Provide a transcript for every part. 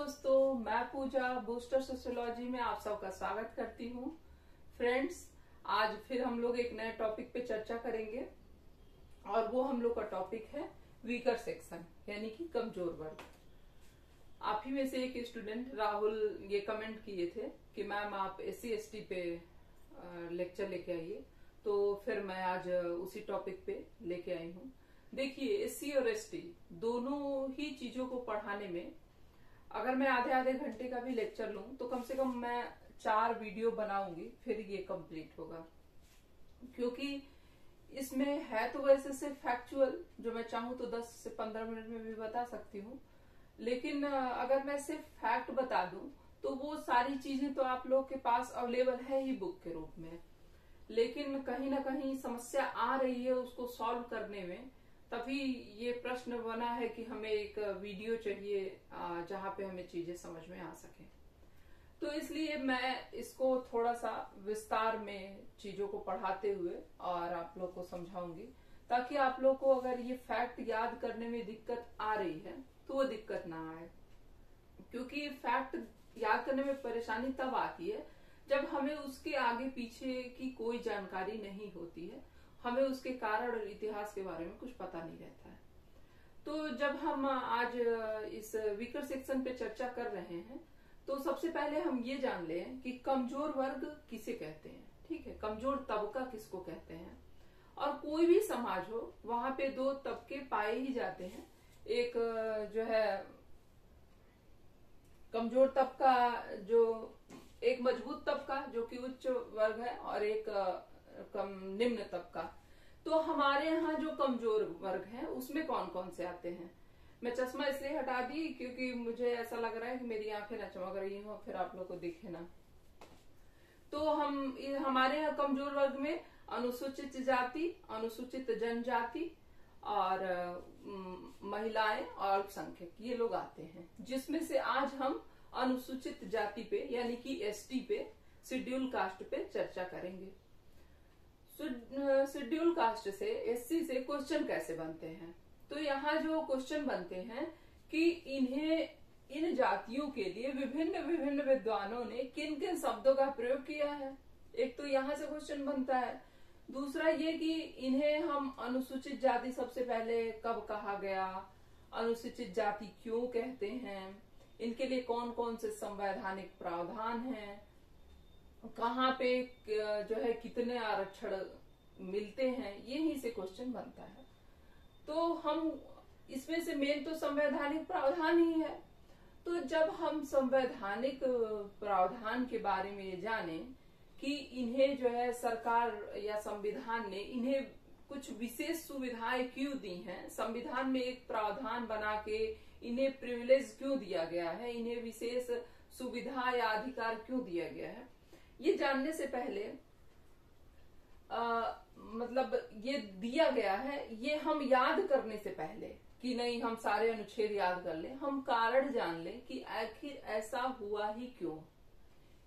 दोस्तों, मैं पूजा booster sociology में आप सबका स्वागत करती हूँ। फ्रेंड्स, आज फिर हम लोग एक नए टॉपिक पे चर्चा करेंगे और वो हम लोग का टॉपिक है वीकर सेक्शन यानी कि कमजोर वर्ग। आप ही में से एक स्टूडेंट राहुल ये कमेंट किए थे कि मैम आप SC/ST पे लेक्चर लेके आइए, तो फिर मैं आज उसी टॉपिक पे लेके आई हूँ। देखिए, SC और ST दोनों ही चीजों को पढ़ाने में अगर मैं आधे आधे घंटे का भी लेक्चर लूं तो कम से कम मैं 4 वीडियो बनाऊंगी, फिर ये कंप्लीट होगा। क्योंकि इसमें है तो वैसे से फैक्चुअल, जो मैं चाहूं तो 10 से 15 मिनट में भी बता सकती हूँ, लेकिन अगर मैं सिर्फ फैक्ट बता दूं तो वो सारी चीजें तो आप लोग के पास अवेलेबल है ही बुक के रूप में, लेकिन कहीं ना कहीं समस्या आ रही है उसको सॉल्व करने में। तभी ये प्रश्न बना है कि हमें एक वीडियो चाहिए जहां पे हमें चीजें समझ में आ सके। तो इसलिए मैं इसको थोड़ा सा विस्तार में चीजों को पढ़ाते हुए और आप लोग को समझाऊंगी, ताकि आप लोग को अगर ये फैक्ट याद करने में दिक्कत आ रही है तो वो दिक्कत ना आए। क्योंकि फैक्ट याद करने में परेशानी तब आती है जब हमें उसके आगे पीछे की कोई जानकारी नहीं होती है, हमें उसके कारण और इतिहास के बारे में कुछ पता नहीं रहता है। तो जब हम आज इस वीकर सेक्शन पे चर्चा कर रहे हैं तो सबसे पहले हम ये जान लें कि कमजोर वर्ग किसे कहते हैं। ठीक है, कमजोर तबका किसको कहते हैं। और कोई भी समाज हो वहां पे 2 तबके पाए ही जाते हैं। एक जो है कमजोर तबका, जो एक मजबूत तबका जो कि उच्च वर्ग है, और एक कम निम्न तबका। तो हमारे यहाँ जो कमजोर वर्ग है उसमें कौन कौन से आते हैं। मैं चश्मा इसलिए हटा दी क्योंकि मुझे ऐसा लग रहा है कि मेरी आंखें ना चमक रही हो, फिर आप लोग को दिखे ना। तो हमारे यहाँ कमजोर वर्ग में अनुसूचित जाति, अनुसूचित जनजाति और महिलाएं और अल्पसंख्यक, ये लोग आते हैं। जिसमें से आज हम अनुसूचित जाति पे यानी कि ST पे, शेड्यूल कास्ट पे चर्चा करेंगे। शेड्यूल कास्ट से, SC से क्वेश्चन कैसे बनते हैं। तो यहाँ जो क्वेश्चन बनते हैं कि इन जातियों के लिए विभिन्न विद्वानों ने किन किन शब्दों का प्रयोग किया है। एक तो यहाँ से क्वेश्चन बनता है। दूसरा ये कि इन्हें हम अनुसूचित जाति सबसे पहले कब कहा गया, अनुसूचित जाति क्यों कहते हैं, इनके लिए कौन कौन से संवैधानिक प्रावधान हैं, कहाँ पे जो है कितने आरक्षण मिलते हैं, यही से क्वेश्चन बनता है। तो हम इसमें से मेन तो संवैधानिक प्रावधान ही है। तो जब हम संवैधानिक प्रावधान के बारे में ये जाने कि इन्हें जो है सरकार या संविधान ने इन्हें कुछ विशेष सुविधाएं क्यों दी हैं, संविधान में एक प्रावधान बना के इन्हें प्रिविलेज क्यों दिया गया है, इन्हें विशेष सुविधा या अधिकार क्यों दिया गया है, ये जानने से पहले मतलब ये दिया गया है, ये हम याद करने से पहले कि नहीं हम सारे अनुच्छेद याद कर लें, हम कारण जान लें कि आखिर ऐसा हुआ ही क्यों,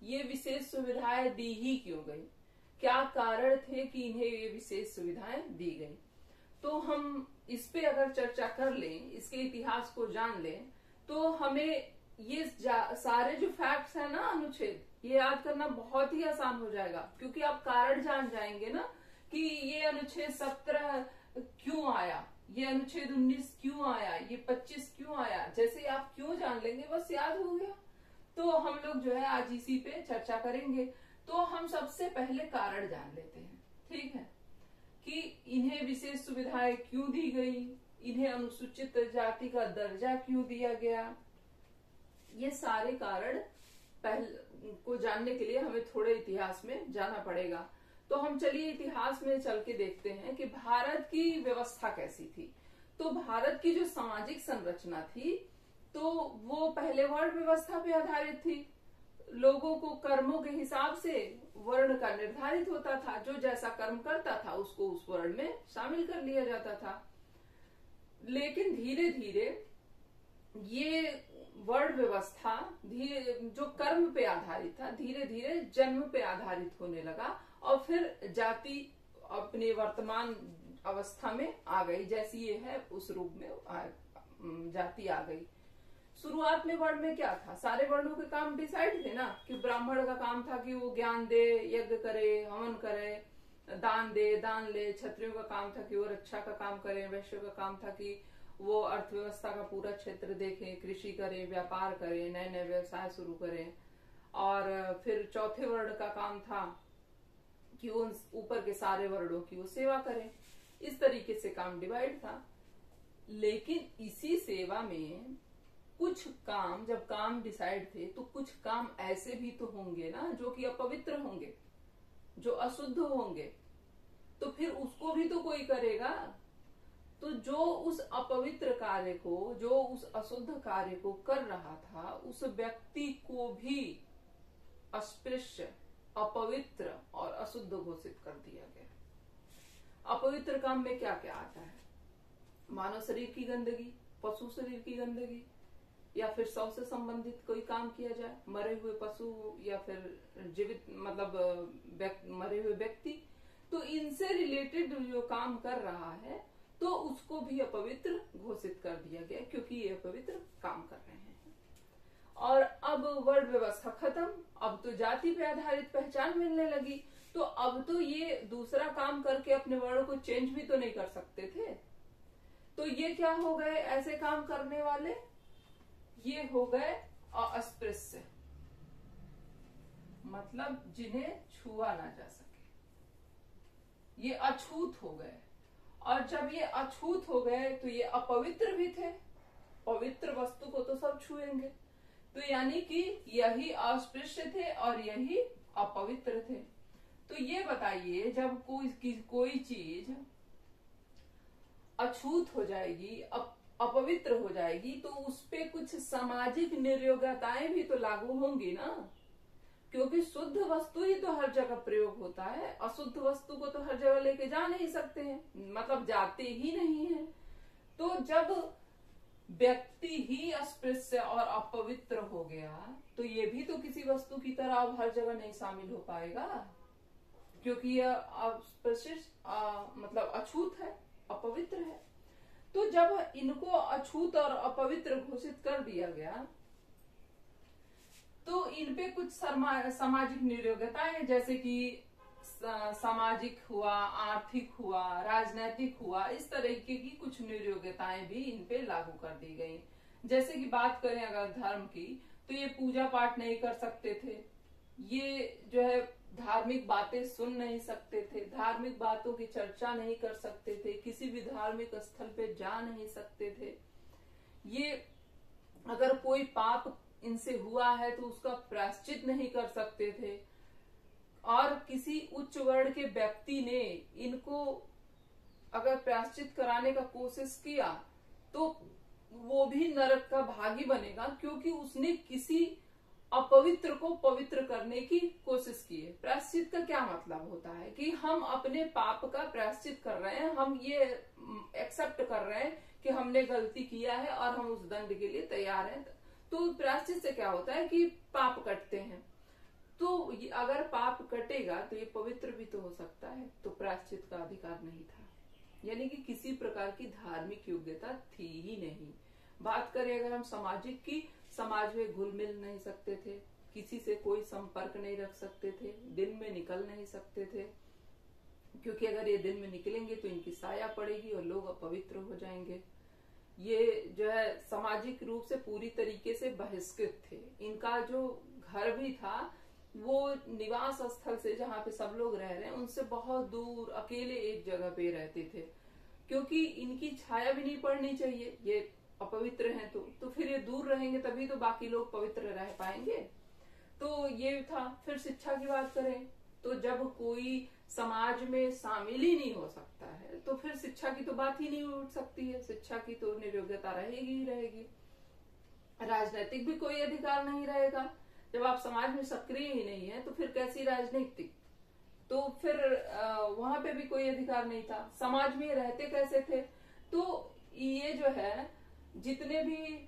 ये विशेष सुविधाएं दी ही क्यों गई, क्या कारण थे कि इन्हें ये विशेष सुविधाएं दी गई। तो हम इस पे अगर चर्चा कर लें, इसके इतिहास को जान लें, तो हमें ये सारे जो फैक्ट्स है ना, अनुच्छेद, ये याद करना बहुत ही आसान हो जाएगा। क्योंकि आप कारण जान जाएंगे ना कि ये अनुच्छेद 17 क्यों आया, ये अनुच्छेद 19 क्यों आया, ये 25 क्यों आया। जैसे आप क्यों जान लेंगे बस याद हो गया। तो हम लोग जो है आज इसी पे चर्चा करेंगे। तो हम सबसे पहले कारण जान लेते हैं, ठीक है, कि इन्हें विशेष सुविधाएं क्यों दी गई, इन्हें अनुसूचित जाति का दर्जा क्यों दिया गया। ये सारे कारण पहले को जानने के लिए हमें थोड़े इतिहास में जाना पड़ेगा। तो हम चलिए इतिहास में चल के देखते हैं कि भारत की व्यवस्था कैसी थी। तो भारत की जो सामाजिक संरचना थी तो वो पहले वर्ण व्यवस्था पे आधारित थी। लोगों को कर्मों के हिसाब से वर्ण का निर्धारित होता था, जो जैसा कर्म करता था उसको उस वर्ण में शामिल कर लिया जाता था। लेकिन धीरे धीरे ये वर्ण व्यवस्था जो कर्म पे आधारित था, धीरे धीरे जन्म पे आधारित होने लगा और फिर जाति अपने वर्तमान अवस्था में आ गई, जैसी ये है उस रूप में जाति आ गई। शुरुआत में वर्ण में क्या था, सारे वर्णों के काम डिसाइड थे ना, कि ब्राह्मण का काम था कि वो ज्ञान दे, यज्ञ करे, हवन करे, दान दे, दान ले। क्षत्रियों का काम था कि वो रक्षा का काम करे। वैश्यों का काम था कि वो अर्थव्यवस्था का पूरा क्षेत्र देखे, कृषि करे, व्यापार करे, नए नए व्यवसाय शुरू करे। और फिर चौथे वर्ण का काम था कि उन ऊपर के सारे वर्णों की वो सेवा करे। इस तरीके से काम डिवाइड था। लेकिन इसी सेवा में कुछ काम, जब काम डिसाइड थे, तो कुछ काम ऐसे भी तो होंगे ना जो कि अपवित्र होंगे, जो अशुद्ध होंगे, तो फिर उसको भी तो कोई करेगा। तो जो उस अपवित्र कार्य को, जो उस अशुद्ध कार्य को कर रहा था, उस व्यक्ति को भी अस्पृश्य, अपवित्र और अशुद्ध घोषित कर दिया गया। अपवित्र काम में क्या क्या आता है? मानव शरीर की गंदगी, पशु शरीर की गंदगी, या फिर शव से संबंधित कोई काम किया जाए, मरे हुए पशु या फिर जीवित मतलब मरे हुए व्यक्ति, तो इनसे रिलेटेड जो काम कर रहा है तो उसको भी अपवित्र घोषित कर दिया गया, क्योंकि ये अपवित्र काम कर रहे हैं। और अब वर्ण व्यवस्था खत्म, अब तो जाति पे आधारित पहचान मिलने लगी। तो अब तो ये दूसरा काम करके अपने वर्ण को चेंज भी तो नहीं कर सकते थे। तो ये क्या हो गए ऐसे काम करने वाले? ये हो गए अस्पृश्य, मतलब जिन्हें छुआ ना जा सके। ये अछूत हो गए। और जब ये अछूत हो गए तो ये अपवित्र भी थे। पवित्र वस्तु को तो सब छुएंगे, तो यानी कि यही अस्पृश्य थे और यही अपवित्र थे। तो ये बताइए, जब कोई चीज अछूत हो जाएगी, अपवित्र हो जाएगी, तो उसपे कुछ सामाजिक निर्योग्यताएं भी तो लागू होंगी ना, क्योंकि शुद्ध वस्तु ही तो हर जगह प्रयोग होता है। अशुद्ध वस्तु को तो हर जगह लेके जा नहीं सकते हैं, मतलब जाते ही नहीं है। तो जब व्यक्ति ही अस्पृश्य और अपवित्र हो गया, तो ये भी तो किसी वस्तु की तरह अब हर जगह नहीं शामिल हो पाएगा, क्योंकि यह अस्पृश्य मतलब अछूत है, अपवित्र है। तो जब इनको अछूत और अपवित्र घोषित कर दिया गया, तो इनपे कुछ सामाजिक निर्योग्यताएं, जैसे कि सामाजिक हुआ, आर्थिक हुआ, राजनैतिक हुआ, इस तरीके की कुछ निर्योग्यताएं भी इनपे लागू कर दी गई। जैसे कि बात करें अगर धर्म की, तो ये पूजा पाठ नहीं कर सकते थे, ये जो है धार्मिक बातें सुन नहीं सकते थे, धार्मिक बातों की चर्चा नहीं कर सकते थे, किसी भी धार्मिक स्थल पे जा नहीं सकते थे। ये अगर कोई पाप इनसे हुआ है तो उसका प्रायश्चित नहीं कर सकते थे। और किसी उच्च वर्ण के व्यक्ति ने इनको अगर प्रायश्चित कराने का कोशिश किया तो वो भी नरक का भागी बनेगा, क्योंकि उसने किसी अपवित्र को पवित्र करने की कोशिश की है। प्रायश्चित का क्या मतलब होता है कि हम अपने पाप का प्रायश्चित कर रहे हैं, हम ये एक्सेप्ट कर रहे हैं कि हमने गलती किया है और हम उस दंड के लिए तैयार हैं। तो प्रायश्चित से क्या होता है कि पाप कटते हैं। तो अगर पाप कटेगा तो ये पवित्र भी तो हो सकता है, तो प्रायश्चित का अधिकार नहीं था, यानी कि किसी प्रकार की धार्मिक योग्यता थी ही नहीं। बात करें अगर हम सामाजिक की, समाज में घुल मिल नहीं सकते थे, किसी से कोई संपर्क नहीं रख सकते थे, दिन में निकल नहीं सकते थे, क्योंकि अगर ये दिन में निकलेंगे तो इनकी साया पड़ेगी और लोग अपवित्र हो जाएंगे। ये जो है सामाजिक रूप से पूरी तरीके से बहिष्कृत थे। इनका जो घर भी था वो निवास स्थल से, जहाँ पे सब लोग रह रहे हैं, उनसे बहुत दूर अकेले एक जगह पे रहते थे, क्योंकि इनकी छाया भी नहीं पड़नी चाहिए, ये अपवित्र हैं। तो फिर ये दूर रहेंगे तभी तो बाकी लोग पवित्र रह पाएंगे। तो ये था। फिर शिक्षा की बात करें तो जब कोई समाज में शामिल ही नहीं हो सकता है तो फिर शिक्षा की तो बात ही नहीं उठ सकती है, शिक्षा की तो निर्योग्यता रहेगी ही रहेगी। राजनीतिक भी कोई अधिकार नहीं रहेगा, जब आप समाज में सक्रिय ही नहीं है तो फिर कैसी राजनीतिक, तो फिर वहां पे भी कोई अधिकार नहीं था। समाज में रहते कैसे थे? तो ये जो है जितने भी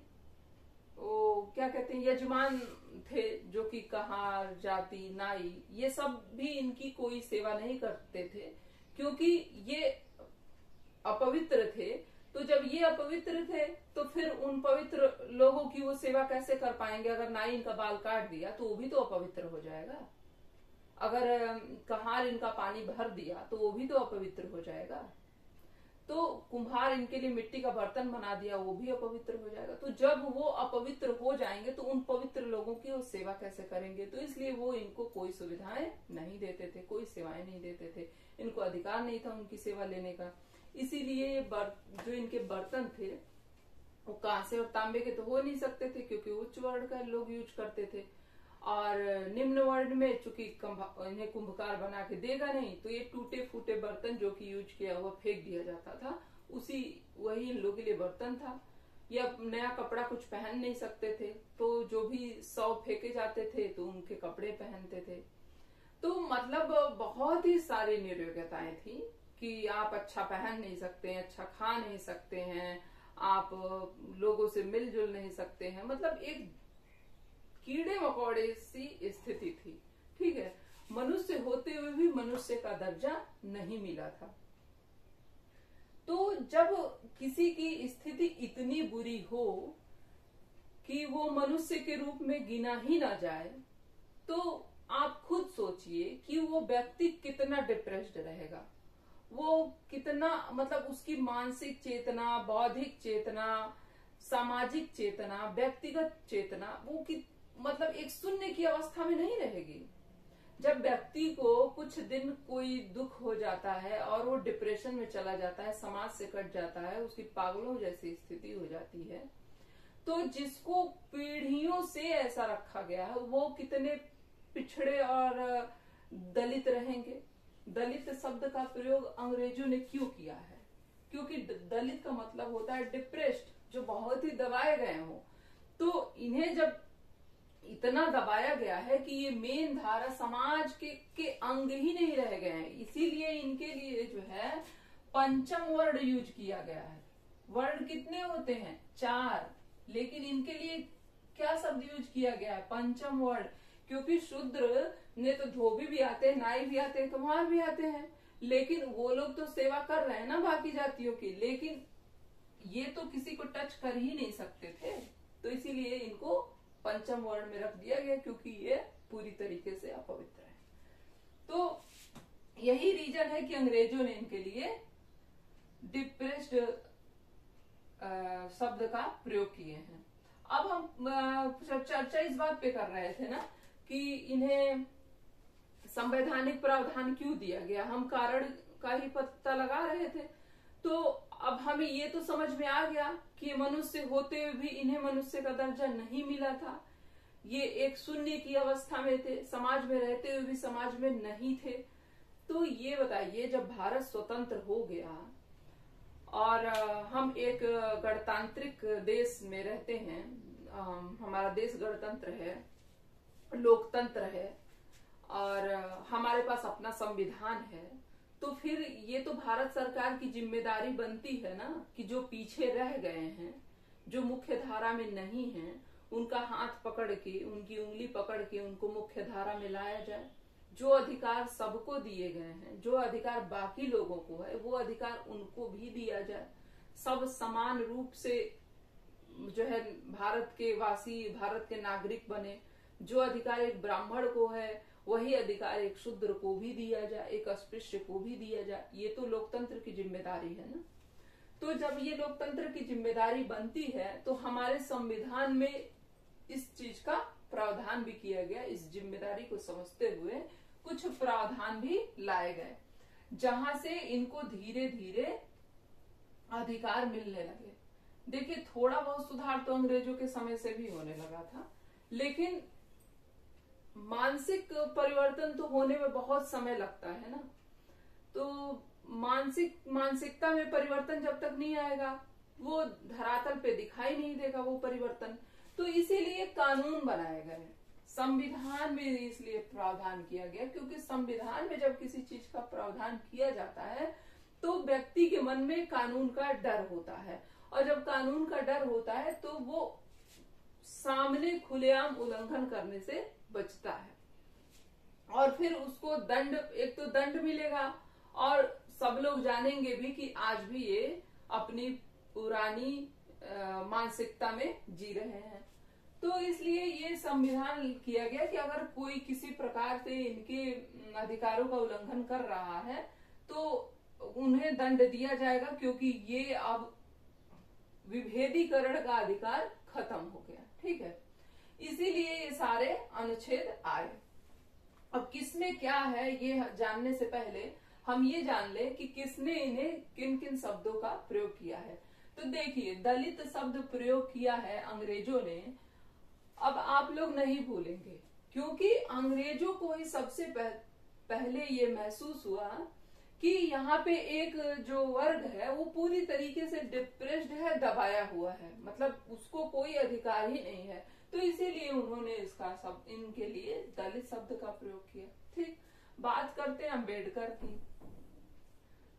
वो क्या कहते हैं यजमान थे, जो कि कहार, जाति, नाई, ये सब भी इनकी कोई सेवा नहीं करते थे, क्योंकि ये अपवित्र थे। तो जब ये अपवित्र थे तो फिर उन पवित्र लोगों की वो सेवा कैसे कर पाएंगे? अगर नाई इनका बाल काट दिया तो वो भी तो अपवित्र हो जाएगा। अगर कहार इनका पानी भर दिया तो वो भी तो अपवित्र हो जाएगा। तो कुम्हार इनके लिए मिट्टी का बर्तन बना दिया, वो भी अपवित्र हो जाएगा। तो जब वो अपवित्र हो जाएंगे तो उन पवित्र लोगों की वो सेवा कैसे करेंगे? तो इसलिए वो इनको कोई सुविधाएं नहीं देते थे, कोई सेवाएं नहीं देते थे, इनको अधिकार नहीं था उनकी सेवा लेने का। इसीलिए जो इनके बर्तन थे वो कांसे और तांबे के तो हो नहीं सकते थे, क्योंकि उच्च वर्ण का लोग यूज करते थे। और निम्न वर्ण में चूंकि इन्हें कुंभकार बना के देगा नहीं, तो ये टूटे फूटे बर्तन जो कि यूज किया हुआ फेंक दिया जाता था, वही इन लोगों के लिए बर्तन था। या नया कपड़ा कुछ पहन नहीं सकते थे, तो जो भी 100 फेंके जाते थे तो उनके कपड़े पहनते थे। तो मतलब बहुत ही सारी निर्योग्यताएं थी कि आप अच्छा पहन नहीं सकते हैं, अच्छा खा नहीं सकते हैं, आप लोगों से मिलजुल नहीं सकते हैं। मतलब एक कीड़े मकोड़े सी स्थिति थी। ठीक है, मनुष्य होते हुए भी मनुष्य का दर्जा नहीं मिला था। तो जब किसी की स्थिति इतनी बुरी हो कि वो मनुष्य के रूप में गिना ही ना जाए, तो आप खुद सोचिए कि वो व्यक्ति कितना डिप्रेस्ड रहेगा, वो कितना मतलब उसकी मानसिक चेतना, बौद्धिक चेतना, सामाजिक चेतना, व्यक्तिगत चेतना वो मतलब एक शून्य की अवस्था में नहीं रहेगी। जब व्यक्ति को कुछ दिन कोई दुख हो जाता है और वो डिप्रेशन में चला जाता है, समाज से कट जाता है, उसकी पागलों जैसी स्थिति हो जाती है, तो जिसको पीढ़ियों से ऐसा रखा गया है वो कितने पिछड़े और दलित रहेंगे। दलित शब्द का प्रयोग अंग्रेजों ने क्यों किया है? क्योंकि दलित का मतलब होता है डिप्रेस्ड, जो बहुत ही दबाए गए हो। तो इन्हें जब इतना दबाया गया है कि ये मेन धारा समाज के अंग ही नहीं रह गए हैं, इसीलिए इनके लिए जो है पंचम वर्ण यूज किया गया है। वर्ण कितने होते हैं? 4, लेकिन इनके लिए क्या शब्द यूज किया गया है? पंचम वर्ण। क्योंकि शूद्र ने तो धोबी भी आते हैं, नाई भी आते हैं, कुम्हार भी आते हैं, लेकिन वो लोग तो सेवा कर रहे हैं ना बाकी जातियों की, लेकिन ये तो किसी को टच कर ही नहीं सकते थे। तो इसीलिए इनको पंचम वर्ण में रख दिया गया, क्योंकि ये पूरी तरीके से अपवित्र है। तो यही रीजन है कि अंग्रेजों ने इनके लिए डिप्रेस्ड शब्द का प्रयोग किए हैं। अब हम चर्चा इस बात पे कर रहे थे ना कि इन्हें संवैधानिक प्रावधान क्यों दिया गया, हम कारण का ही पता लगा रहे थे। तो अब हमें ये तो समझ में आ गया कि मनुष्य होते हुए भी इन्हें मनुष्य का दर्जा नहीं मिला था, ये एक शून्य की अवस्था में थे, समाज में रहते हुए भी समाज में नहीं थे। तो ये बताइए, जब भारत स्वतंत्र हो गया और हम एक गणतांत्रिक देश में रहते हैं, हमारा देश गणतंत्र है, लोकतंत्र है और हमारे पास अपना संविधान है, तो फिर ये तो भारत सरकार की जिम्मेदारी बनती है ना कि जो पीछे रह गए हैं, जो मुख्य धारा में नहीं हैं, उनका हाथ पकड़ के, उनकी उंगली पकड़ के उनको मुख्य धारा में लाया जाए। जो अधिकार सबको दिए गए हैं, जो अधिकार बाकी लोगों को है, वो अधिकार उनको भी दिया जाए। सब समान रूप से जो है भारत के वासी, भारत के नागरिक बने। जो अधिकार एक ब्राह्मण को है वही अधिकार एक शूद्र को भी दिया जाए, एक अस्पृश्य को भी दिया जाए। ये तो लोकतंत्र की जिम्मेदारी है ना। तो जब ये लोकतंत्र की जिम्मेदारी बनती है तो हमारे संविधान में इस चीज का प्रावधान भी किया गया। इस जिम्मेदारी को समझते हुए कुछ प्रावधान भी लाए गए, जहां से इनको धीरे धीरे अधिकार मिलने लगे। देखिए, थोड़ा बहुत सुधार तो अंग्रेजों के समय से भी होने लगा था, लेकिन मानसिक परिवर्तन तो होने में बहुत समय लगता है ना। तो मानसिकता में परिवर्तन जब तक नहीं आएगा, वो धरातल पे दिखाई नहीं देगा वो परिवर्तन। तो इसीलिए कानून बनाए गए, संविधान में इसलिए प्रावधान किया गया, क्योंकि संविधान में जब किसी चीज का प्रावधान किया जाता है तो व्यक्ति के मन में कानून का डर होता है, और जब कानून का डर होता है तो वो सामने खुलेआम उल्लंघन करने से बचता है। और फिर उसको दंड, एक तो दंड मिलेगा और सब लोग जानेंगे भी कि आज भी ये अपनी पुरानी मानसिकता में जी रहे हैं। तो इसलिए ये संविधान किया गया कि अगर कोई किसी प्रकार से इनके अधिकारों का उल्लंघन कर रहा है तो उन्हें दंड दिया जाएगा, क्योंकि ये अब विभेदीकरण का अधिकार खत्म हो गया। ठीक है, इसीलिए ये सारे अनुच्छेद आए। अब किसमें क्या है ये जानने से पहले हम ये जान ले कि किसने इन्हें किन किन शब्दों का प्रयोग किया है। तो देखिए, दलित शब्द प्रयोग किया है अंग्रेजों ने। अब आप लोग नहीं भूलेंगे, क्योंकि अंग्रेजों को ही सबसे पहले ये महसूस हुआ कि यहाँ पे एक जो वर्ग है वो पूरी तरीके से डिप्रेस्ड है, दबाया हुआ है, मतलब उसको कोई अधिकार ही नहीं है। तो इसीलिए उन्होंने इसका शब्द, इनके लिए दलित शब्द का प्रयोग किया। ठीक, बात करते हैं अम्बेडकर की।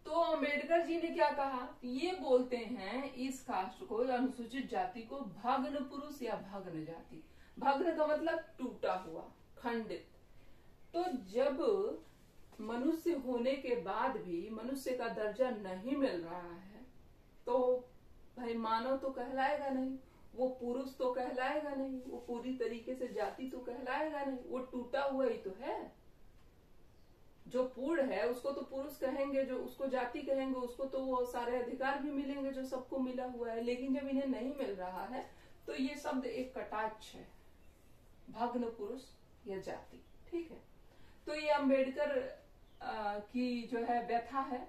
तो अम्बेडकर जी ने क्या कहा, ये बोलते हैं इस कास्ट को, अनुसूचित जाति को भग्न पुरुष या भग्न जाति। भग्न का मतलब टूटा हुआ, खंडित। तो जब मनुष्य होने के बाद भी मनुष्य का दर्जा नहीं मिल रहा है तो भाई मानव तो कहलाएगा नहीं, वो पुरुष तो कहलाएगा नहीं, वो पूरी तरीके से जाति तो कहलाएगा नहीं, वो टूटा हुआ ही तो है। जो पूर्ण है उसको तो पुरुष कहेंगे, जो उसको जाति कहेंगे, उसको तो वो सारे अधिकार भी मिलेंगे जो सबको मिला हुआ है। लेकिन जब इन्हें नहीं मिल रहा है तो ये शब्द एक कटाक्ष है, भग्न पुरुष या जाति। ठीक है, तो ये अम्बेडकर की जो है व्यथा है,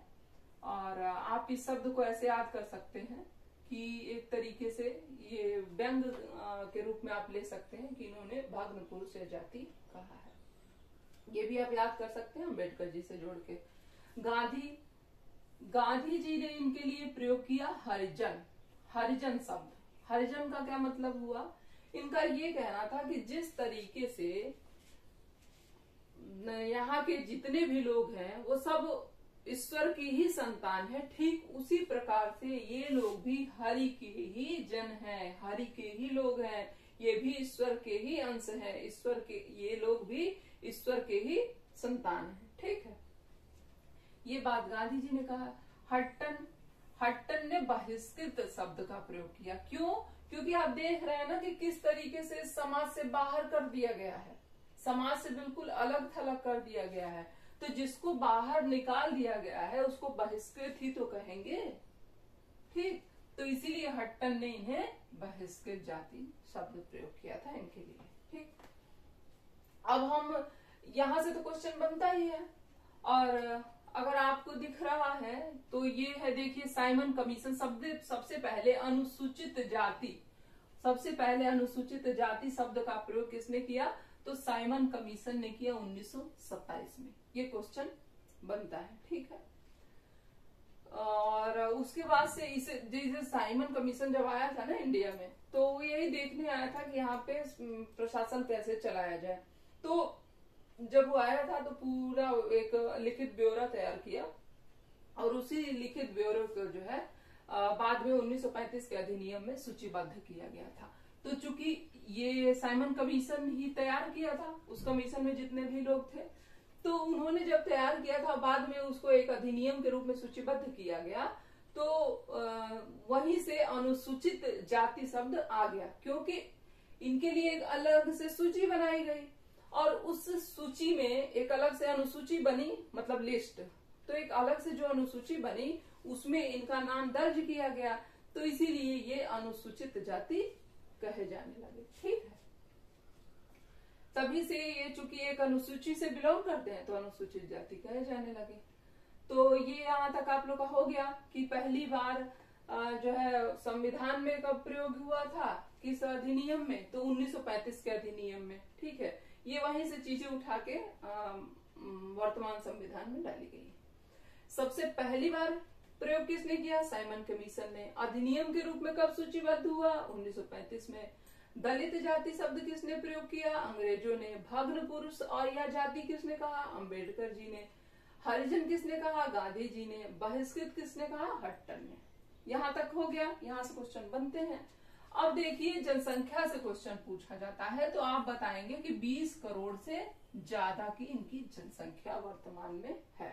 और आप इस शब्द को ऐसे याद कर सकते हैं कि एक तरीके से ये व्यंग के रूप में आप ले सकते हैं कि इन्होंने भग्न पुरुष या जाति कहा है। ये भी आप याद कर सकते हैं अम्बेडकर जी से जोड़ के। गांधी जी ने इनके लिए प्रयोग किया हरिजन। हरिजन शब्द, हरिजन का क्या मतलब हुआ, इनका ये कहना था कि जिस तरीके से यहाँ के जितने भी लोग हैं वो सब ईश्वर की ही संतान है, ठीक उसी प्रकार से ये लोग भी हरि के ही जन हैं, हरि के ही लोग हैं, ये भी ईश्वर के ही अंश हैं, ईश्वर के, ये लोग भी ईश्वर के ही संतान हैं। ठीक है, ये बात गांधी जी ने कहा। हट्टन ने बहिष्कृत शब्द का प्रयोग किया। क्यों? क्योंकि आप देख रहे हैं ना कि किस तरीके से समाज से बाहर कर दिया गया है, समाज से बिल्कुल अलग थलग कर दिया गया है। तो जिसको बाहर निकाल दिया गया है उसको बहिष्कृत ही तो कहेंगे। ठीक, तो इसीलिए हट्टन ने इन्हें बहिष्कृत जाति शब्द प्रयोग किया था इनके लिए। ठीक, अब हम यहां से तो क्वेश्चन बनता ही है, और अगर आपको दिख रहा है तो ये है, देखिए साइमन कमीशन शब्द, सबसे पहले अनुसूचित जाति, सबसे पहले अनुसूचित जाति शब्द का प्रयोग किसने किया, तो साइमन कमीशन ने किया 1927 में। ये क्वेश्चन बनता है। ठीक है, और उसके बाद से इसे जैसे साइमन कमीशन जब आया था ना इंडिया में, तो वो यही देखने आया था कि यहाँ पे प्रशासन कैसे चलाया जाए। तो जब वो आया था तो पूरा एक लिखित ब्यौरा तैयार किया, और उसी लिखित ब्यौरे को जो है बाद में 1935 के अधिनियम में सूचीबद्ध किया गया था। तो चूंकि ये साइमन कमीशन ही तैयार किया था, उस कमीशन में जितने भी लोग थे, तो उन्होंने जब तैयार किया था बाद में उसको एक अधिनियम के रूप में सूचीबद्ध किया गया, तो वहीं से अनुसूचित जाति शब्द आ गया, क्योंकि इनके लिए एक अलग से सूची बनाई गई, और उस सूची में एक अलग से अनुसूची बनी, मतलब लिस्ट। तो एक अलग से जो अनुसूची बनी उसमें इनका नाम दर्ज किया गया, तो इसीलिए ये अनुसूचित जाति कहे जाने लगे। ठीक है, तभी से ये चूंकि एक अनुसूची से बिलोंग करते हैं तो अनुसूचित जाति कहे जाने लगे। तो ये यहाँ तक आप लोग का हो गया कि पहली बार जो है संविधान में कब प्रयोग हुआ था, किस अधिनियम में, तो 1935 के अधिनियम में। ठीक है, ये वहीं से चीजें उठा के वर्तमान संविधान में डाली गई। सबसे पहली बार प्रयोग किसने किया, साइमन कमीशन ने। अधिनियम के रूप में कब सूचीबद्ध हुआ, 1935 में। दलित जाति शब्द किसने प्रयोग किया, अंग्रेजों ने। भग्न पुरुष और या जाति किसने कहा, अम्बेडकर जी ने। हरिजन किसने कहा, गांधी जी ने। बहिष्कृत किसने कहा, हट्टन ने। यहाँ तक हो गया, यहाँ से क्वेश्चन बनते हैं। अब देखिए जनसंख्या से क्वेश्चन पूछा जाता है, तो आप बताएंगे कि 20 करोड़ से ज्यादा की इनकी जनसंख्या वर्तमान में है।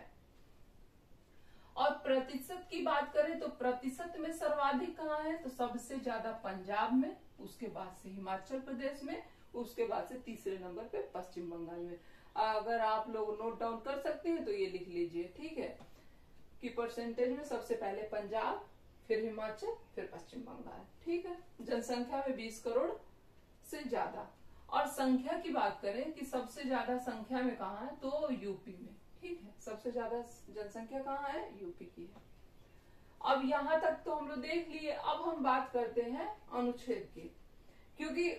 और प्रतिशत की बात करें तो प्रतिशत में सर्वाधिक कहाँ है, तो सबसे ज्यादा पंजाब में, उसके बाद से हिमाचल प्रदेश में, उसके बाद से तीसरे नंबर पे पश्चिम बंगाल में। अगर आप लोग नोट डाउन कर सकते हैं तो ये लिख लीजिए, ठीक है, कि परसेंटेज में सबसे पहले पंजाब, फिर हिमाचल, फिर पश्चिम बंगाल, ठीक है। जनसंख्या में 20 करोड़ से ज्यादा। और संख्या की बात करें कि सबसे ज्यादा संख्या में कहाँ है, तो यूपी में, ठीक है, सबसे ज्यादा जनसंख्या कहाँ है, यूपी की है। अब यहाँ तक तो हम लोग देख लिए। अब हम बात करते हैं अनुच्छेद की, क्योंकि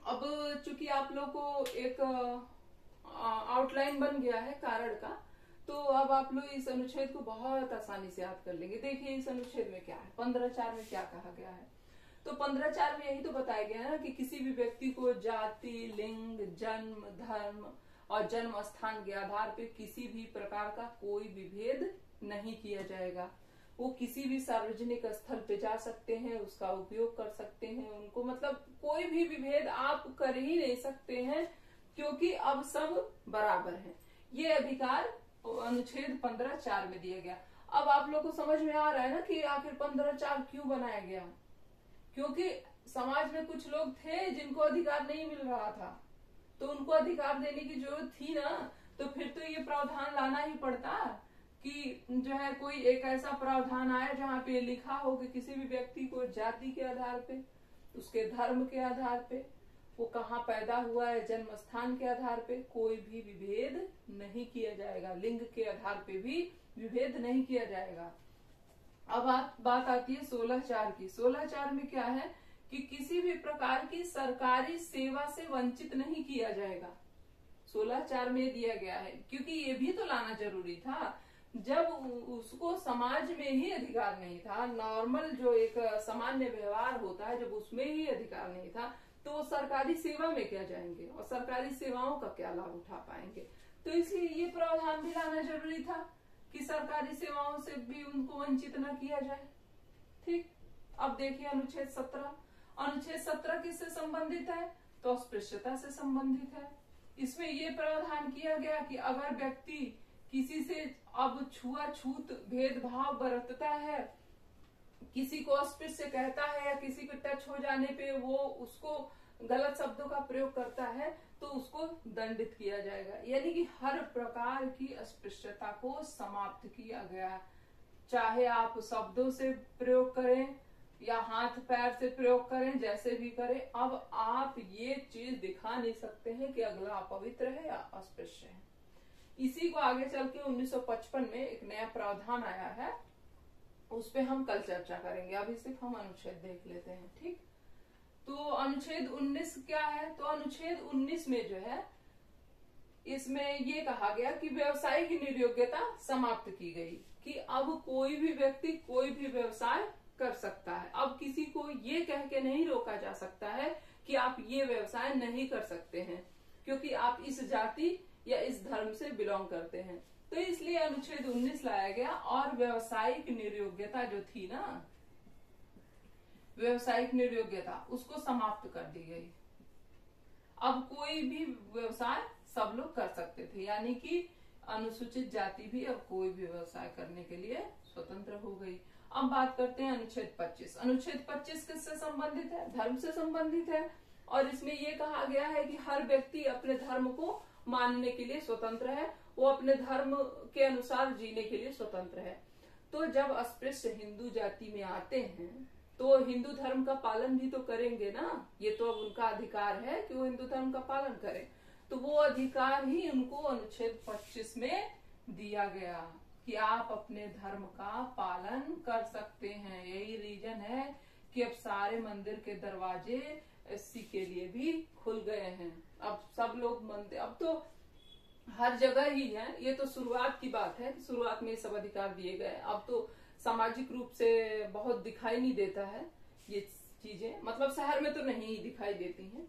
अब चूंकि आप लोग को एक आउटलाइन बन गया है कारण का, तो अब आप लोग इस अनुच्छेद को बहुत आसानी से याद कर लेंगे। देखिए इस अनुच्छेद में क्या है, 15(4) में क्या कहा गया है। तो 15(4) में यही तो बताया गया है ना कि किसी भी व्यक्ति को जाति, लिंग, जन्म, धर्म और जन्म स्थान के आधार पे किसी भी प्रकार का कोई विभेद नहीं किया जाएगा। वो किसी भी सार्वजनिक स्थल पे जा सकते हैं, उसका उपयोग कर सकते हैं, उनको मतलब कोई भी विभेद आप कर ही नहीं सकते हैं, क्योंकि अब सब बराबर हैं। ये अधिकार अनुच्छेद 15(4) में दिया गया। अब आप लोग को समझ में आ रहा है ना कि आखिर 15(4) क्यों बनाया गया, क्योंकि समाज में कुछ लोग थे जिनको अधिकार नहीं मिल रहा था, तो उनको अधिकार देने की जरूरत थी ना, तो फिर तो ये प्रावधान लाना ही पड़ता कि जो है कोई एक ऐसा प्रावधान आए जहाँ पे लिखा हो कि किसी भी व्यक्ति को जाति के आधार पे, उसके धर्म के आधार पे, वो कहाँ पैदा हुआ है, जन्म स्थान के आधार पे कोई भी विभेद नहीं किया जाएगा, लिंग के आधार पे भी विभेद नहीं किया जाएगा। अब बात आती है 16(4) की। 16(4) में क्या है कि किसी भी प्रकार की सरकारी सेवा से वंचित नहीं किया जाएगा। 16(4) में दिया गया है, क्योंकि ये भी तो लाना जरूरी था। जब उसको समाज में ही अधिकार नहीं था, नॉर्मल जो एक सामान्य व्यवहार होता है, जब उसमें ही अधिकार नहीं था, तो वो सरकारी सेवा में क्या जाएंगे और सरकारी सेवाओं का क्या लाभ उठा पाएंगे। तो इसलिए ये प्रावधान भी लाना जरूरी था कि सरकारी सेवाओं से भी उनको वंचित न किया जाए, ठीक। अब देखिए अनुच्छेद 17। अनुच्छेद 17 किससे संबंधित है, तो अस्पृश्यता से संबंधित है। इसमें ये प्रावधान किया गया कि अगर व्यक्ति किसी से अब छुआछूत भेदभाव बरतता है, किसी को अस्पृश्य कहता है या किसी को टच हो जाने पे वो उसको गलत शब्दों का प्रयोग करता है, तो उसको दंडित किया जाएगा। यानी कि हर प्रकार की अस्पृश्यता को समाप्त किया गया। चाहे आप शब्दों से प्रयोग करें या हाथ पैर से प्रयोग करें, जैसे भी करें, अब आप ये चीज दिखा नहीं सकते हैं कि अगला अपवित्र है या अस्पृश्य है। इसी को आगे चल के 1955 में एक नया प्रावधान आया है, उस पे हम कल चर्चा करेंगे। अभी सिर्फ हम अनुच्छेद देख लेते हैं, ठीक। तो अनुच्छेद 19 क्या है, तो अनुच्छेद 19 में जो है, इसमें ये कहा गया कि व्यवसायिक निर्योग्यता समाप्त की गई, कि अब कोई भी व्यक्ति कोई भी व्यवसाय कर सकता है। अब किसी को ये कह के नहीं रोका जा सकता है कि आप ये व्यवसाय नहीं कर सकते हैं क्योंकि आप इस जाति या इस धर्म से बिलोंग करते हैं। तो इसलिए अनुच्छेद 19 लाया गया और व्यावसायिक निर्योग्यता जो थी ना, व्यावसायिक निर्योग्यता, उसको समाप्त कर दी गई। अब कोई भी व्यवसाय सब लोग कर सकते थे, यानी कि अनुसूचित जाति भी अब कोई भी व्यवसाय करने के लिए स्वतंत्र हो गई। अब बात करते हैं अनुच्छेद 25। अनुच्छेद 25 किससे संबंधित है, धर्म से संबंधित है। और इसमें ये कहा गया है कि हर व्यक्ति अपने धर्म को मानने के लिए स्वतंत्र है, वो अपने धर्म के अनुसार जीने के लिए स्वतंत्र है। तो जब अस्पृश्य हिंदू जाति में आते हैं तो हिंदू धर्म का पालन भी तो करेंगे ना, ये तो अब उनका अधिकार है कि वो हिंदू धर्म का पालन करें। तो वो अधिकार ही उनको अनुच्छेद 25 में दिया गया कि आप अपने धर्म का पालन कर सकते हैं। यही रीजन है कि अब सारे मंदिर के दरवाजे एससी के लिए भी खुल गए हैं। अब सब लोग मंदिर, अब तो हर जगह ही है। ये तो शुरुआत की बात है, शुरुआत में सब अधिकार दिए गए। अब तो सामाजिक रूप से बहुत दिखाई नहीं देता है ये चीजें, मतलब शहर में तो नहीं दिखाई देती हैं।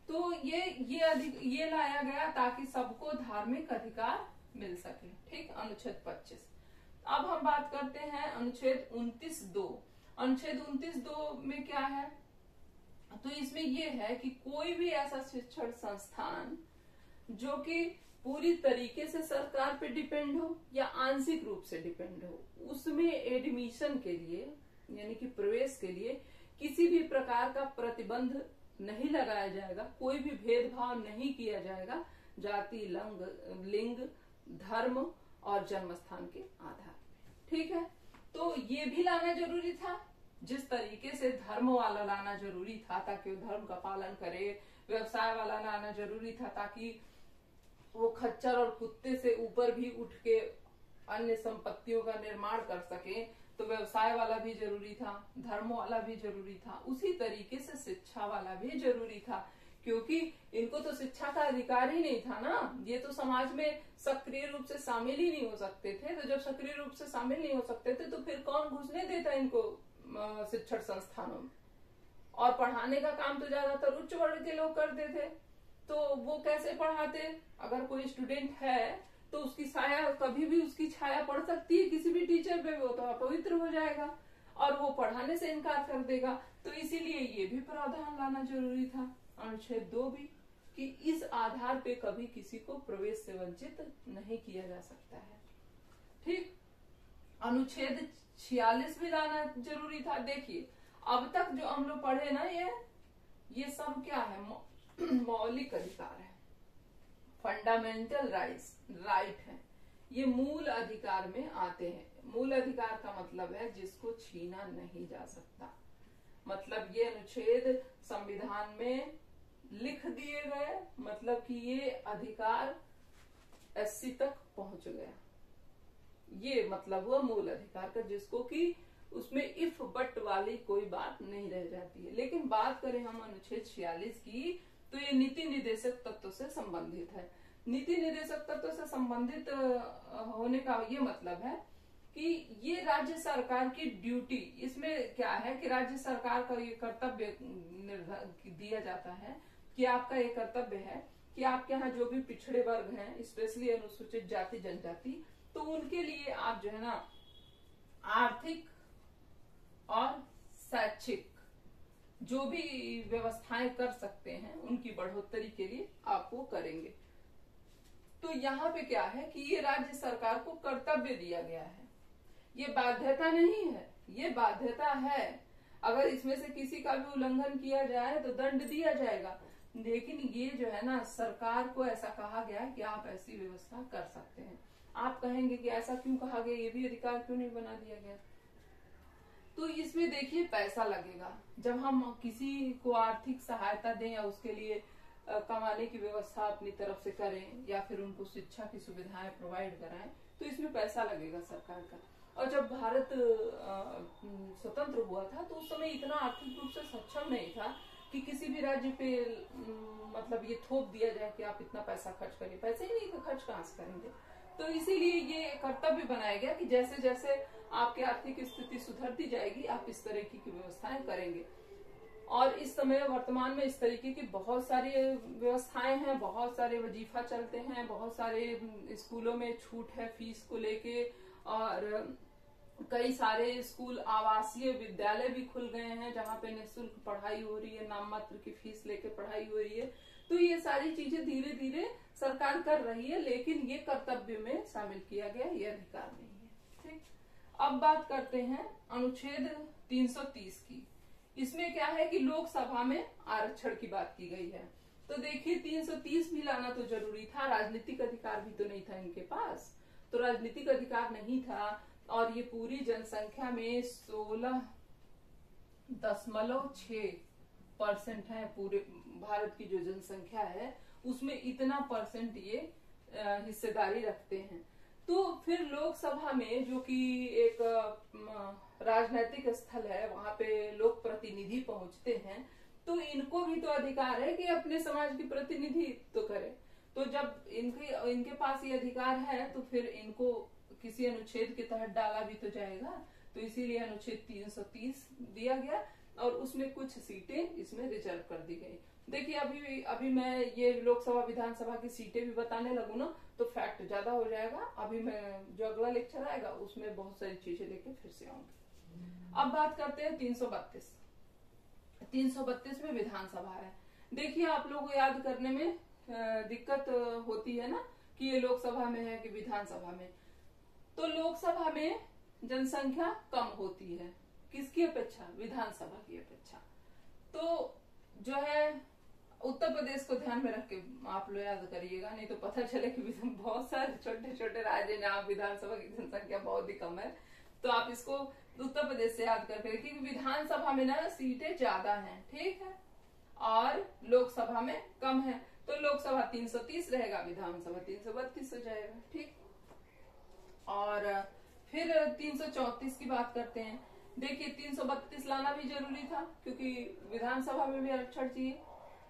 तो ये लाया गया ताकि सबको धार्मिक अधिकार मिल सके, ठीक। अनुच्छेद 25। अब हम बात करते हैं अनुच्छेद 29(2). अनुच्छेद 29(2) में क्या है, तो इसमें ये है कि कोई भी ऐसा शिक्षण संस्थान जो कि पूरी तरीके से सरकार पे डिपेंड हो या आंशिक रूप से डिपेंड हो, उसमें एडमिशन के लिए यानी कि प्रवेश के लिए किसी भी प्रकार का प्रतिबंध नहीं लगाया जाएगा, कोई भी भेदभाव नहीं किया जाएगा जाति, लिंग, धर्म और जन्म स्थान के आधार पर। ठीक है, तो ये भी लाना जरूरी था। जिस तरीके से धर्म वाला लाना जरूरी था ताकि वो धर्म का पालन करे, व्यवसाय वाला लाना जरूरी था ताकि वो खच्चर और कुत्ते से ऊपर भी उठ के अन्य संपत्तियों का निर्माण कर सके, तो व्यवसाय वाला भी जरूरी था, धर्म वाला भी जरूरी था। उसी तरीके से शिक्षा वाला भी जरूरी था, क्योंकि इनको तो शिक्षा का अधिकार ही नहीं था ना, ये तो समाज में सक्रिय रूप से शामिल ही नहीं हो सकते थे। तो जब सक्रिय रूप से शामिल नहीं हो सकते थे तो फिर कौन घुसने देता इनको शिक्षण संस्थानों में। और पढ़ाने का काम तो ज्यादातर उच्च वर्ग के लोग करते थे, तो वो कैसे पढ़ाते? अगर कोई स्टूडेंट है तो उसकी छाया कभी भी उसकी छाया पड़ सकती है किसी भी टीचर पे, वो तो अपवित्र हो जाएगा और वो पढ़ाने से इनकार कर देगा। तो इसीलिए ये भी प्रावधान लाना जरूरी था, अनुच्छेद 2 भी, कि इस आधार पे कभी किसी को प्रवेश से वंचित नहीं किया जा सकता है। ठीक, अनुच्छेद 46 भी लाना जरूरी था। देखिए अब तक जो हम लोग पढ़े ना, ये सब क्या है? मौलिक अधिकार है, फंडामेंटल राइट है, ये मूल अधिकार में आते हैं। मूल अधिकार का मतलब है जिसको छीना नहीं जा सकता। मतलब ये अनुच्छेद संविधान में लिख दिए गए, मतलब कि ये अधिकार एससी तक पहुंच गया, ये मतलब हुआ मूल अधिकार का, जिसको कि उसमें इफ बट वाली कोई बात नहीं रह जाती है। लेकिन बात करें हम अनुच्छेद 46 की, तो ये नीति निर्देशक तत्व से संबंधित है। नीति निर्देशक तत्व से संबंधित होने का ये मतलब है कि ये राज्य सरकार की ड्यूटी, इसमें क्या है कि राज्य सरकार का ये कर्तव्य दिया जाता है कि आपका ये कर्तव्य है कि आपके यहाँ जो भी पिछड़े वर्ग हैं, स्पेशली अनुसूचित जाति जनजाति, तो उनके लिए आप जो है ना आर्थिक और शैक्षिक जो भी व्यवस्थाएं कर सकते हैं उनकी बढ़ोतरी के लिए आप वो करेंगे। तो यहाँ पे क्या है कि ये राज्य सरकार को कर्तव्य दिया गया है, ये बाध्यता नहीं है, ये बाध्यता है। अगर इसमें से किसी का भी उल्लंघन किया जाए तो दंड दिया जाएगा, लेकिन ये जो है ना सरकार को ऐसा कहा गया है कि आप ऐसी व्यवस्था कर सकते हैं। आप कहेंगे कि ऐसा क्यों कहा गया, ये भी अधिकार क्यों नहीं बना दिया गया? तो इसमें देखिए पैसा लगेगा। जब हम किसी को आर्थिक सहायता दें या उसके लिए कमाने की व्यवस्था अपनी तरफ से करें या फिर उनको शिक्षा की सुविधाएं प्रोवाइड कराएं, तो इसमें पैसा लगेगा सरकार का। और जब भारत स्वतंत्र हुआ था तो उस समय इतना आर्थिक रूप से सक्षम नहीं था कि किसी भी राज्य पे मतलब ये थोप दिया जाए कि आप इतना पैसा खर्च करिए। पैसे ही नहीं तो खर्च कहाँ से करेंगे? तो इसीलिए ये कर्तव्य बनाया गया कि जैसे जैसे आपकी आर्थिक स्थिति सुधरती जाएगी आप इस तरह की व्यवस्थाएं करेंगे। और इस समय वर्तमान में इस तरीके की बहुत सारी व्यवस्थाएं हैं, बहुत सारे वजीफा चलते हैं, बहुत सारे स्कूलों में छूट है फीस को लेके, और कई सारे स्कूल आवासीय विद्यालय भी खुल गए हैं जहाँ पे निःशुल्क पढ़ाई हो रही है, नाम मात्र की फीस लेके पढ़ाई हो रही है। तो ये सारी चीजें धीरे धीरे सरकार कर रही है, लेकिन ये कर्तव्य में शामिल किया गया, ये अधिकार नहीं है। ठीक, अब बात करते हैं अनुच्छेद 330 की। इसमें क्या है कि लोकसभा में आरक्षण की बात की गई है। तो देखिए 330 भी लाना तो जरूरी था, राजनीतिक अधिकार भी तो नहीं था इनके पास, तो राजनीतिक अधिकार नहीं था। और ये पूरी जनसंख्या में 16.6% है, पूरे भारत की जो जनसंख्या है उसमें इतना परसेंट ये हिस्सेदारी रखते हैं। तो फिर लोकसभा में जो कि एक राजनीतिक स्थल है, वहां पे लोक प्रतिनिधि पहुंचते हैं, तो इनको भी तो अधिकार है कि अपने समाज की प्रतिनिधित्व करें। तो जब इनके पास ये अधिकार है तो फिर इनको किसी अनुच्छेद के तहत डाला भी तो जाएगा। तो इसीलिए अनुच्छेद 330 दिया गया और उसमें कुछ सीटें इसमें रिजर्व कर दी गई। देखिए अभी मैं ये लोकसभा विधानसभा की सीटें भी बताने लगूं ना तो फैक्ट ज्यादा हो जाएगा। अभी मैं जो अगला लेक्चर आएगा उसमें बहुत सारी चीजें लेके फिर से आऊंगी। अब बात करते हैं 332 में विधानसभा है। देखिए आप लोगों को याद करने में दिक्कत होती है ना, कि ये लोकसभा में है कि विधानसभा में। तो लोकसभा में जनसंख्या कम होती है, किसकी अपेक्षा? विधानसभा की अपेक्षा। तो जो है उत्तर प्रदेश को ध्यान में रख के आप लोग याद करिएगा, नहीं तो पता चले कि बहुत सारे छोटे छोटे राज्य जहाँ विधानसभा की जनसंख्या बहुत ही कम है। तो आप इसको उत्तर प्रदेश से याद करके रखिए कि विधानसभा में ना सीटें ज्यादा हैं, ठीक है, और लोकसभा में कम है। तो लोकसभा 330 रहेगा, विधानसभा 332 हो जाएगा, ठीक। और फिर 334 की बात करते हैं। देखिए 332 लाना भी जरूरी था, क्योंकि विधानसभा में भी आरक्षण चाहिए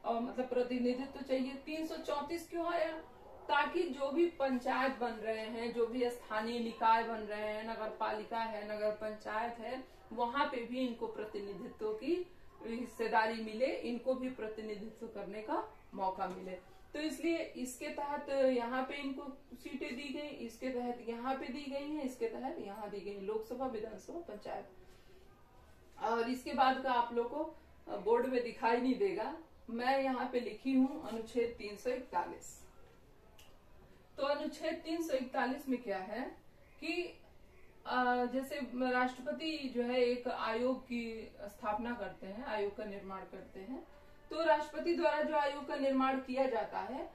और मतलब प्रतिनिधित्व चाहिए। 334 क्यों आया? ताकि जो भी पंचायत बन रहे हैं, जो भी स्थानीय निकाय बन रहे हैं, नगर पालिका है, नगर पंचायत है, वहां पे भी इनको प्रतिनिधित्व की हिस्सेदारी मिले, इनको भी प्रतिनिधित्व करने का मौका मिले। तो इसलिए इसके तहत यहाँ पे इनको सीटें दी गई, इसके तहत यहाँ पे दी गई हैं, इसके तहत यहाँ दी गई, लोकसभा, विधानसभा, पंचायत। और इसके बाद का आप लोग को बोर्ड में दिखाई नहीं देगा, मैं यहाँ पे लिखी हूँ अनुच्छेद 341। तो अनुच्छेद 341 में क्या है कि जैसे राष्ट्रपति जो है एक आयोग की स्थापना करते हैं, आयोग का निर्माण करते हैं। तो राष्ट्रपति द्वारा जो आयोग का निर्माण किया जाता है,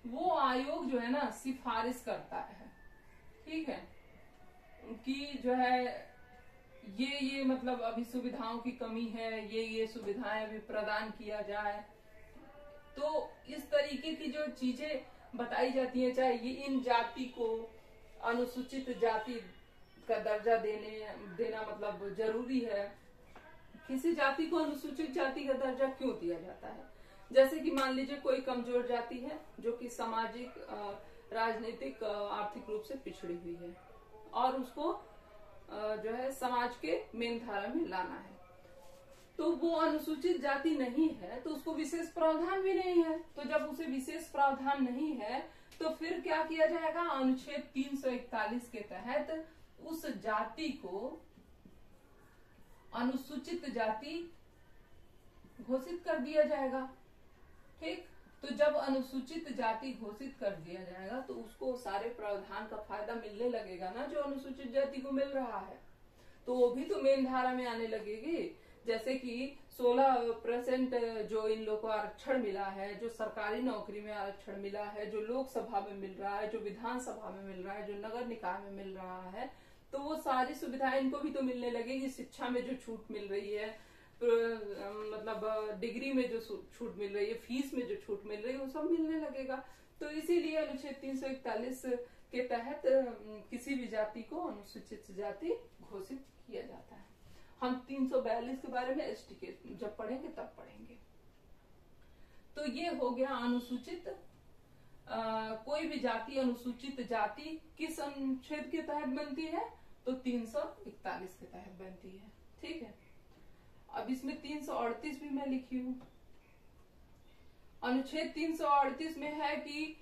वो आयोग जो है ना सिफारिश करता है, ठीक है, कि जो है ये मतलब अभी सुविधाओं की कमी है, ये सुविधाएं अभी प्रदान किया जाए। तो इस तरीके की जो चीजें बताई जाती है, चाहे ये इन जाति को अनुसूचित जाति का दर्जा देना मतलब जरूरी है। किसी जाति को अनुसूचित जाति का दर्जा क्यों दिया जाता है? जैसे कि मान लीजिए कोई कमजोर जाति है जो कि सामाजिक, राजनीतिक, आर्थिक रूप से पिछड़ी हुई है और उसको जो है समाज के मेन धारा में लाना है, तो वो अनुसूचित जाति नहीं है, तो उसको विशेष प्रावधान भी नहीं है। तो जब उसे विशेष प्रावधान नहीं है तो फिर क्या किया जाएगा? अनुच्छेद 341 के तहत उस जाति को अनुसूचित जाति घोषित कर दिया जाएगा, ठीक। तो जब अनुसूचित जाति घोषित कर दिया जाएगा तो उसको सारे प्रावधान का फायदा मिलने लगेगा ना, जो अनुसूचित जाति को मिल रहा है, तो वो भी तो मेन धारा में आने लगेगी। जैसे कि 16% जो इन लोगों को आरक्षण मिला है, जो सरकारी नौकरी में आरक्षण मिला है, जो लोकसभा में मिल रहा है, जो विधानसभा में मिल रहा है, जो नगर निकाय में मिल रहा है, तो वो सारी सुविधाएं इनको भी तो मिलने लगेगी। शिक्षा में जो छूट मिल रही है, मतलब डिग्री में जो छूट मिल रही है, फीस में जो छूट मिल रही है, वो सब मिलने लगेगा। तो इसीलिए अनुच्छेद 341 के तहत किसी भी जाति को अनुसूचित जाति घोषित किया जाता है। हम 342 के बारे में एसटी के जब पढ़ेंगे तब पढ़ेंगे। तो ये हो गया अनुसूचित। कोई भी जाति अनुसूचित जाति किस अनुच्छेद के तहत बनती है? तो 341 के तहत बनती है, ठीक है। अब इसमें 338 भी मैं लिखी हूँ। अनुच्छेद 338 में है कि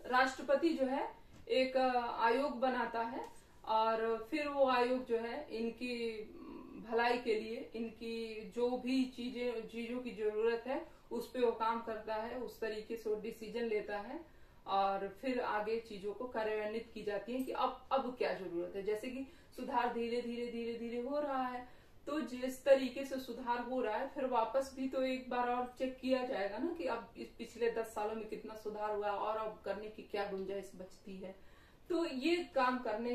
राष्ट्रपति जो है एक आयोग बनाता है और फिर वो आयोग जो है इनकी भलाई के लिए, इनकी जो भी चीजों की जरूरत है उस पे वो काम करता है, उस तरीके से वो डिसीजन लेता है और फिर आगे चीजों को कार्यान्वित की जाती है कि अब क्या जरूरत है। जैसे कि सुधार धीरे धीरे हो रहा है, तो जिस तरीके से सुधार हो रहा है फिर वापस भी तो एक बार और चेक किया जाएगा ना कि अब इस पिछले 10 सालों में कितना सुधार हुआ और अब करने की क्या गुंजाइश बचती है। तो ये काम करने,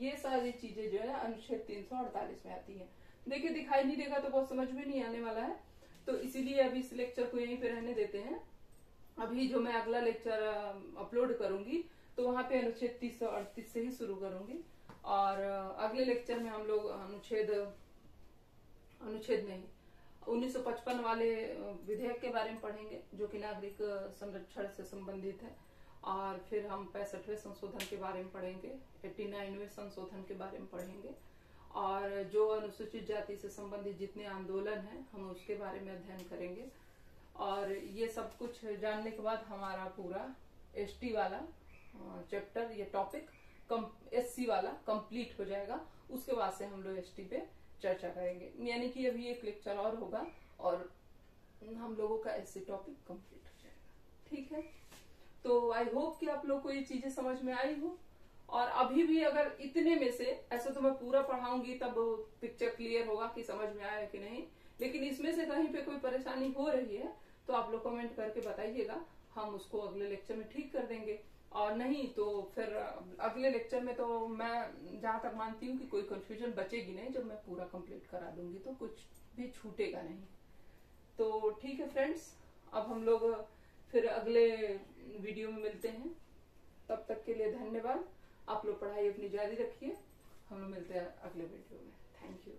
ये सारी चीजें जो है अनुच्छेद 348 में आती है। देखिए दिखाई नहीं देगा तो बहुत समझ में नहीं आने वाला है, तो इसीलिए अभी इस लेक्चर को यहीं पे रहने देते हैं। अभी जो मैं अगला लेक्चर अपलोड करूंगी तो वहां पे अनुच्छेद 338 से ही शुरू करूंगी और अगले लेक्चर में हम लोग अनुच्छेद नहीं 1955 वाले विधेयक के बारे में पढ़ेंगे जो कि नागरिक संरक्षण से संबंधित है। और फिर हम 65वें संशोधन के बारे में पढ़ेंगे, 89वें संशोधन के बारे में पढ़ेंगे और जो अनुसूचित जाति से संबंधित जितने आंदोलन हैं हम उसके बारे में अध्ययन करेंगे। और ये सब कुछ जानने के बाद हमारा पूरा एसटी वाला चैप्टर, ये टॉपिक एससी वाला कंप्लीट हो जाएगा। उसके बाद से हम लोग एसटी पे चर्चा करेंगे, यानी कि अभी एक लेक्चर और होगा और हम लोगों का एससी टॉपिक कंप्लीट हो जाएगा, ठीक है। तो आई होप कि आप लोग को ये चीजें समझ में आई हो। और अभी भी अगर इतने में से, ऐसे तो मैं पूरा पढ़ाऊंगी तब पिक्चर क्लियर होगा कि समझ में आया कि नहीं, लेकिन इसमें से कहीं पे कोई परेशानी हो रही है तो आप लोग कमेंट करके बताइएगा, हम उसको अगले लेक्चर में ठीक कर देंगे। और नहीं तो फिर अगले लेक्चर में तो मैं जहां तक मानती हूँ कि कोई कंफ्यूजन बचेगी नहीं, जब मैं पूरा कंप्लीट करा दूंगी तो कुछ भी छूटेगा नहीं। तो ठीक है फ्रेंड्स, अब हम लोग फिर अगले वीडियो में मिलते हैं। तब तक के लिए धन्यवाद। आप लोग पढ़ाई अपनी जारी रखिए। हम लोग मिलते हैं अगले वीडियो में। Thank you.